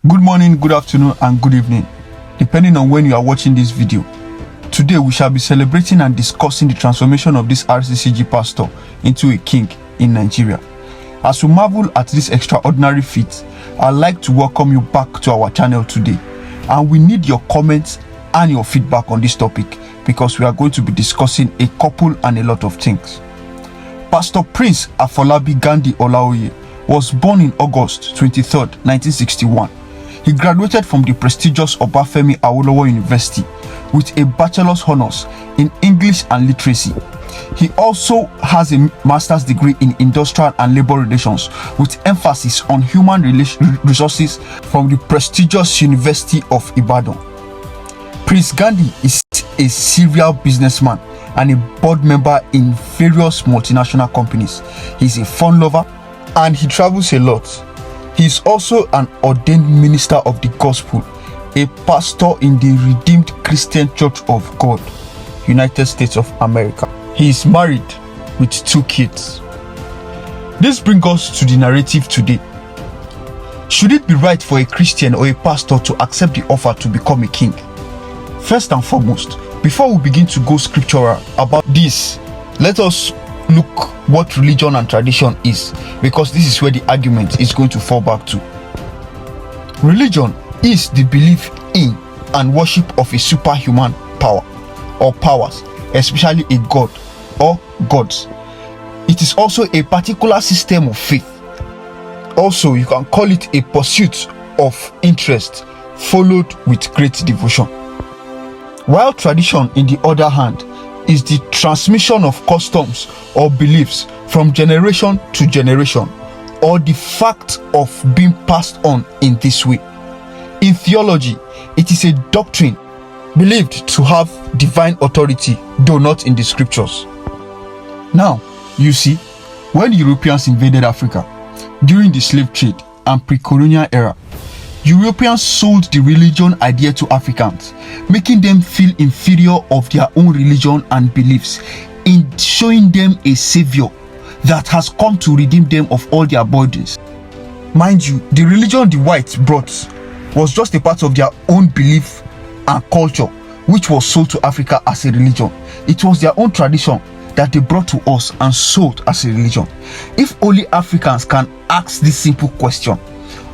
Good morning, good afternoon, and good evening, depending on when you are watching this video. Today, we shall be celebrating and discussing the transformation of this RCCG pastor into a king in Nigeria. As we marvel at this extraordinary feat, I'd like to welcome you back to our channel today. And we need your comments and your feedback on this topic because we are going to be discussing a couple and a lot of things. Pastor Prince Afolabi Gandhi Olaoye was born in August 23rd, 1961. He graduated from the prestigious Obafemi Awolowo University with a bachelor's honors in English and literacy. He also has a master's degree in industrial and labor relations with emphasis on human resources from the prestigious University of Ibadan. Prince Gandhi is a serial businessman and a board member in various multinational companies. He's a fun lover and he travels a lot. He is also an ordained minister of the gospel, a pastor in the Redeemed Christian Church of God, United States of America. He is married with 2 kids. This brings us to the narrative today. Should it be right for a Christian or a pastor to accept the offer to become a king? First and foremost, before we begin to go scriptural about this, let us look what religion and tradition is, because this is where the argument is going to fall back to. Religion is the belief in and worship of a superhuman power or powers, especially a god or gods. It is also a particular system of faith. Also, you can call it a pursuit of interest followed with great devotion. While tradition, in the other hand, is the transmission of customs or beliefs from generation to generation, or the fact of being passed on in this way. In theology, it is a doctrine believed to have divine authority, though not in the scriptures. Now, you see, when Europeans invaded Africa during the slave trade and pre-colonial era, Europeans sold the religion idea to Africans, making them feel inferior of their own religion and beliefs, in showing them a savior that has come to redeem them of all their burdens. Mind you, the religion the whites brought was just a part of their own belief and culture, which was sold to Africa as a religion. It was their own tradition that they brought to us and sold as a religion. If only Africans can ask this simple question: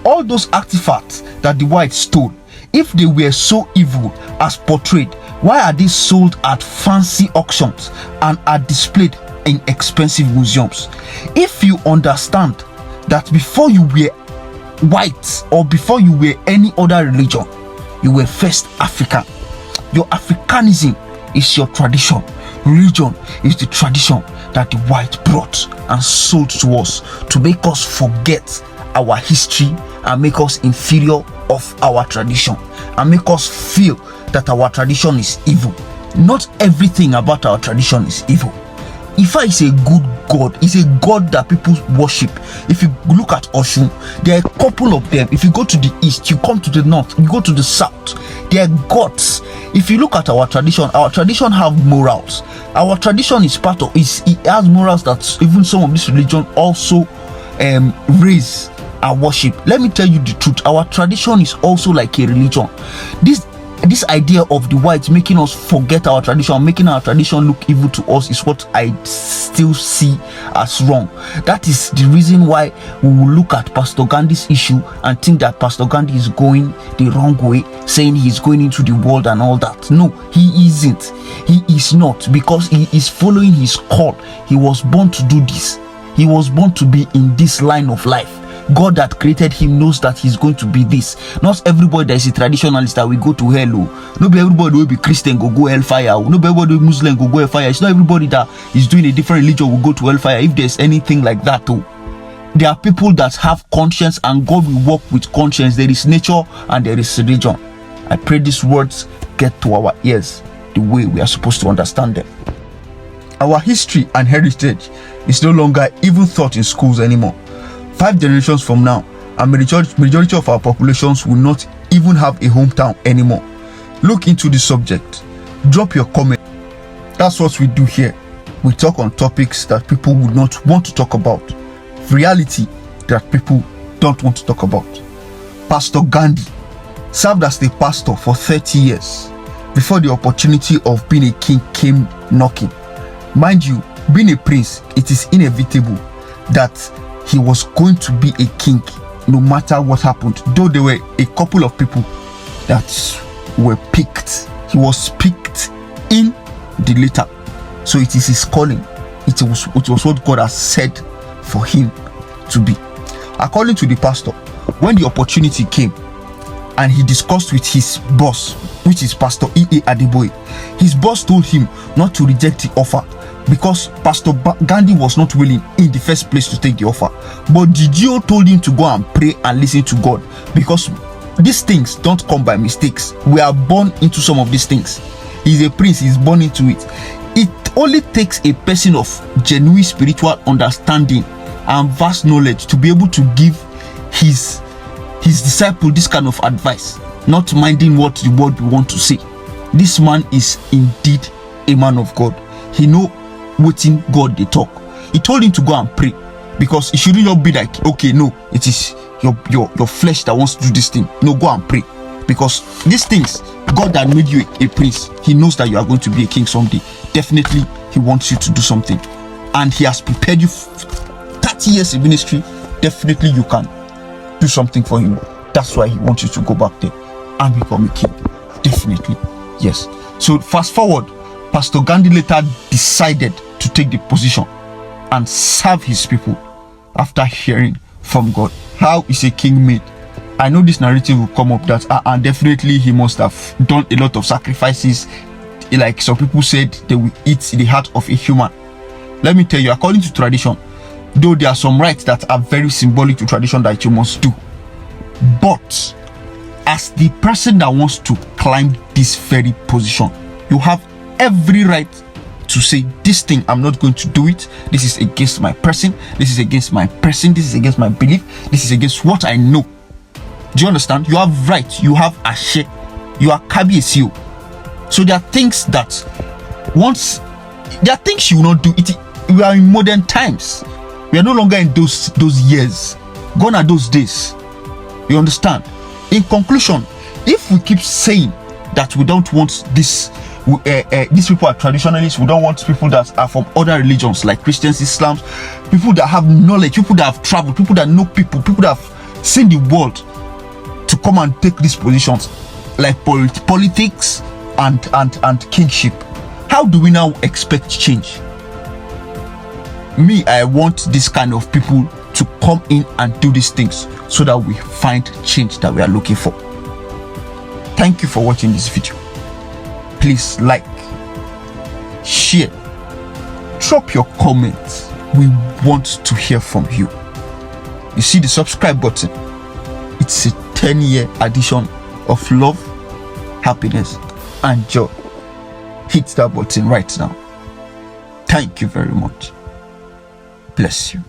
all those artifacts that the whites stole, if they were so evil as portrayed, why are they sold at fancy auctions and are displayed in expensive museums? If you understand that before you were white or before you were any other religion, you were first African. Your Africanism is your tradition. Religion is the tradition that the white brought and sold to us to make us forget our history and make us inferior of our tradition and make us feel that our tradition is evil. Not everything about our tradition is evil. Ifa is a good god. It's a god that people worship. If you look at Oshun, there are a couple of them. If you go to the east, you come to the north, you go to the south, they are gods. If you look at our tradition have morals. Our tradition is part of it has morals that even some of this religion also raise and worship. Let me tell you the truth, our tradition is also like a religion. This idea of the whites making us forget our tradition, making our tradition look evil to us, is what I still see as wrong. That is the reason why we will look at Pastor Gandhi's issue and think that Pastor Gandhi is going the wrong way, saying he's going into the world and all that. No, he isn't. He is not, because he is following his call. He was born to do this. He was born to be in this line of life. God that created him knows that he's going to be this. Not everybody that is a traditionalist that will go to hell. Not everybody will be Christian go hellfire. Not everybody will be Muslim go hellfire. It's not everybody that is doing a different religion will go to hellfire. If there's anything like that, there are people that have conscience and God will work with conscience. There is nature and there is religion. I pray these words get to our ears the way we are supposed to understand them. Our history and heritage is no longer even taught in schools anymore. 5 generations from now, a majority of our populations will not even have a hometown anymore. Look into the subject. Drop your comment. That's what we do here. We talk on topics that people would not want to talk about. Reality that people don't want to talk about. Pastor Gandhi served as the pastor for 30 years before the opportunity of being a king came knocking. Mind you, being a prince, it is inevitable that he was going to be a king no matter what happened. Though there were a couple of people that were picked, he was picked in the later. So it is his calling. It was what God has said for him to be. According to the pastor, when the opportunity came and he discussed with his boss, which is Pastor E.A. Adeboye, his boss told him not to reject the offer because Pastor Gandhi was not willing in the first place to take the offer. But Gigio told him to go and pray and listen to God, because these things don't come by mistakes. We are born into some of these things. He's a prince, he's born into it. It only takes a person of genuine spiritual understanding and vast knowledge to be able to give his disciple this kind of advice, not minding what the world will want to say. This man is indeed a man of God. He know what in God they talk. He told him to go and pray, because it shouldn't not be like, okay, no, it is your flesh that wants to do this thing. No, go and pray, because these things, God that made you a prince, he knows that you are going to be a king someday. Definitely he wants you to do something, and he has prepared you 30 years in ministry. Definitely you can do something for him. That's why he wants you to go back there and become a king. Definitely, yes. So fast forward, Pastor Gandhi later decided to take the position and serve his people after hearing from God. How is a king made? I know this narrative will come up that and definitely he must have done a lot of sacrifices. Like some people said, they will eat the heart of a human. Let me tell you, according to tradition, though there are some rites that are very symbolic to tradition that you must do, but as the person that wants to climb this very position, you have every right to say, this thing, I'm not going to do it. This is against my person. This is against my person. This is against my belief. This is against what I know. Do you understand? You have right. You have a share. You are Kabiesio. So there are things that there are things you will not do. We are in modern times. We are no longer in those years. Gone are those days. You understand? In conclusion, if we keep saying that we don't want this, these people are traditionalists, we don't want people that are from other religions like Christians, Islam, people that have knowledge, people that have traveled, people that know people that have seen the world, to come and take these positions like politics and kingship. How do we now expect change? Me, I want this kind of people to come in and do these things so that we find change that we are looking for. Thank you for watching this video. Please like, share, drop your comments. We want to hear from you. You see the subscribe button? It's a 10-year addition of love, happiness, and joy. Hit that button right now. Thank you very much. Bless you.